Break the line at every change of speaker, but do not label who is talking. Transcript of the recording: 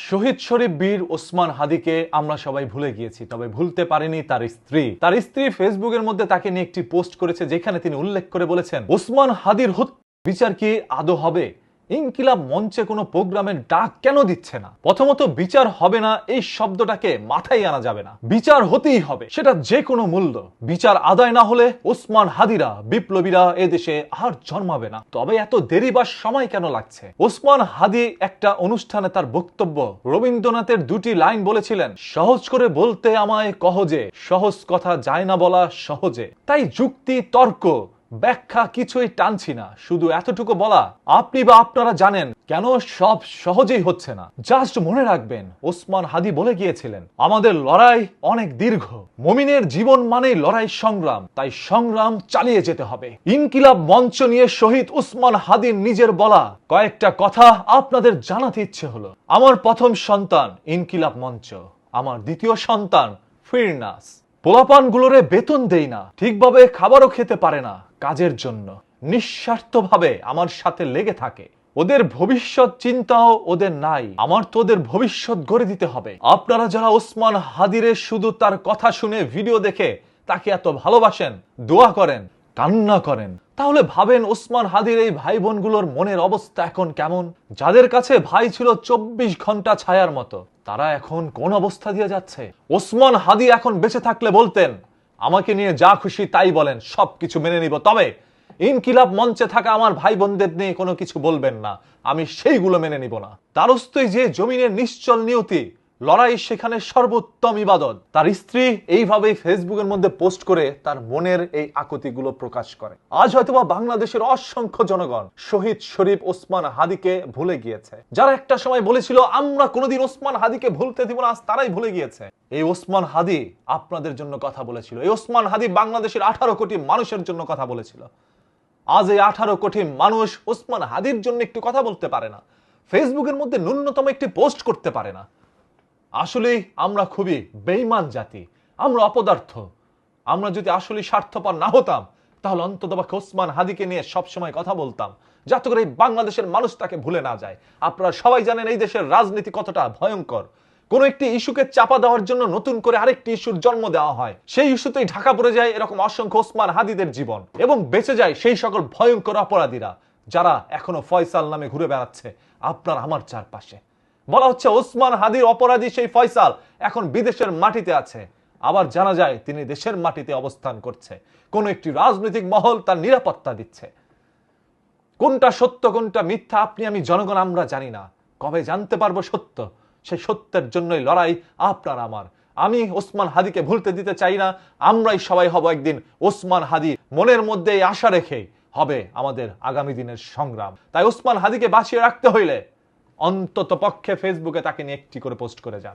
শহীদ শরীফ বীর ওসমান হাদিকে আমরা সবাই ভুলে গিয়েছি, তবে ভুলতে পারেনি তার স্ত্রী। তার স্ত্রী ফেসবুকের মধ্যে তাকে নিয়ে একটি পোস্ট করেছে, যেখানে তিনি উল্লেখ করে বলেছেন, ওসমান হাদির বিচার কি আদৌ হবে? ইনকিলাব মঞ্চে কোনো প্রোগ্রামের ডাক কেন দিচ্ছে না? প্রথমত বিচার হবে না এই শব্দটাকে মাথায় আনা যাবে না। বিচার হতেই হবে, সেটা যে কোনো মূল্য। বিচার আদায় না হলে ওসমান হাদিরা, বিপ্লবীরা এদেশে আর জন্মাবে না। তবে এত দেরি বা সময় কেন লাগছে? ওসমান হাদি একটা অনুষ্ঠানে তার বক্তব্য রবীন্দ্রনাথের দুটি লাইন বলেছিলেন, সহজ করে বলতে আমায় কহজে, সহজ কথা যায় না বলা সহজে। তাই যুক্তি তর্ক ব্যাখ্যা কিছুই টানছি না, শুধু এতটুকু বলা, আপনি বা আপনারা জানেন কেন সব সহজেই হচ্ছে না। জাস্ট মনে রাখবেন, ওসমান হাদি বলে গিয়েছিলেন, আমাদের লড়াই অনেক দীর্ঘ, মুমিনের জীবন মানেই লড়াই সংগ্রাম, তাই সংগ্রাম চালিয়ে যেতে হবে। ইনকিলাব মঞ্চ নিয়ে শহীদ ওসমান হাদির নিজের বলা কয়েকটা কথা আপনাদের জানাতে ইচ্ছে হলো। আমার প্রথম সন্তান ইনকিলাব মঞ্চ, আমার দ্বিতীয় সন্তান ফিরনাস। পোলাপানগুলোরে বেতন দেই না, ঠিকভাবে খাবারও খেতে পারে না, কাজের জন্য নিঃস্বার্থভাবে আমার সাথে লেগে থাকে। ওদের ভবিষ্যৎ চিন্তাও ওদের নাই, আমার তো ওদের ভবিষ্যৎ গড়ে দিতে হবে। আপনারা যারা ওসমান হাদিরে শুধু তার কথা শুনে ভিডিও দেখে তাকে এত ভালোবাসেন, দোয়া করেন, কান্না করেন, তাহলে ভাবেন ওসমান হাদির এই ভাই বোনগুলোর মনের অবস্থা এখন কেমন? যাদের কাছে ভাই ছিল 24 ঘন্টা ছায়ার মতো, তারা এখন কোন অবস্থা দিয়ে যাচ্ছে? ওসমান হাদি এখন বেঁচে থাকলে বলতেন, আমাকে নিয়ে যা খুশি তাই বলেন, সবকিছু মেনে নিব, তবে ইনকিলাব মঞ্চে থাকা আমার ভাই বোনদের নিয়ে কোনো কিছু বলবেন না, আমি সেইগুলো মেনে নিব না। দ্বারস্থই যে জমিনের নিশ্চল নিয়তি, লড়াই সেখানে সর্বোত্তম ইবাদত। তার স্ত্রী এইভাবে ফেসবুকের মধ্যে পোস্ট করে তার মনের এই আকুতিগুলো প্রকাশ করে। আজ হয়তোবা বাংলাদেশের অসংখ্য জনগণ শহীদ শরীফ ওসমান হাদিকে ভুলে গিয়েছে। যারা একটা সময় বলেছিল আমরা কোনোদিন ওসমান হাদিকে ভুলতে দিব না, আজ তারাই ভুলে গিয়েছে। এই ওসমান হাদি আপনাদের জন্য কথা বলেছিল, এই ওসমান হাদি বাংলাদেশের 18 কোটি মানুষের জন্য কথা বলেছিল। আজ এই 18 কোটি মানুষ ওসমান হাদির জন্য একটু কথা বলতে পারে না, ফেসবুকের মধ্যে ন্যূনতম একটি পোস্ট করতে পারে না। আসলে আমরা খুবই বেঈমান জাতি, আমরা অপদার্থ। আমরা যদি আসলে স্বার্থপর না হতাম, তাহলে অন্ততপক্ষে ওসমান হাদিকে নিয়ে সবসময় কথা বলতাম, যাতে করে বাংলাদেশের মানুষ তাকে ভুলে না যায়। আপনারা সবাই জানেন এই দেশের রাজনীতি কতটা ভয়ঙ্কর। কোন একটি ইস্যুকে চাপা দেওয়ার জন্য নতুন করে আরেকটি ইস্যুর জন্ম দেওয়া হয়, সেই ইস্যুতেই ঢাকা পড়ে যায় এরকম অসংখ্য ওসমান হাদিদের জীবন, এবং বেঁচে যায় সেই সকল ভয়ঙ্কর অপরাধীরা যারা এখনো ফয়সাল নামে ঘুরে বেড়াচ্ছে আপনার আমার চারপাশে। বলা হচ্ছে ওসমান হাদির অপরাধী সেই ফয়সাল এখন বিদেশের মাটিতে আছে, আবার জানা যায় তিনি দেশের মাটিতে অবস্থান করছে। কোন একটি রাজনৈতিক মহল তার নিরাপত্তা দিচ্ছে। কোনটা সত্য কোনটা মিথ্যা আপনি আমি জনগণ আমরা জানি না। কবে জানতে পারবো সত্য? সেই সত্যের জন্যই লড়াই আপনার আমার। আমি ওসমান হাদিকে ভুলতে দিতে চাই না। আমরাই সবাই হব একদিন ওসমান হাদি। মনের মধ্যে এই আশা রেখেই হবে আমাদের আগামী দিনের সংগ্রাম। তাই ওসমান হাদিকে বাঁচিয়ে রাখতে হইলে অন্তত পক্ষে ফেসবুকে তাকে নিয়ে একটি করে পোস্ট করে যান।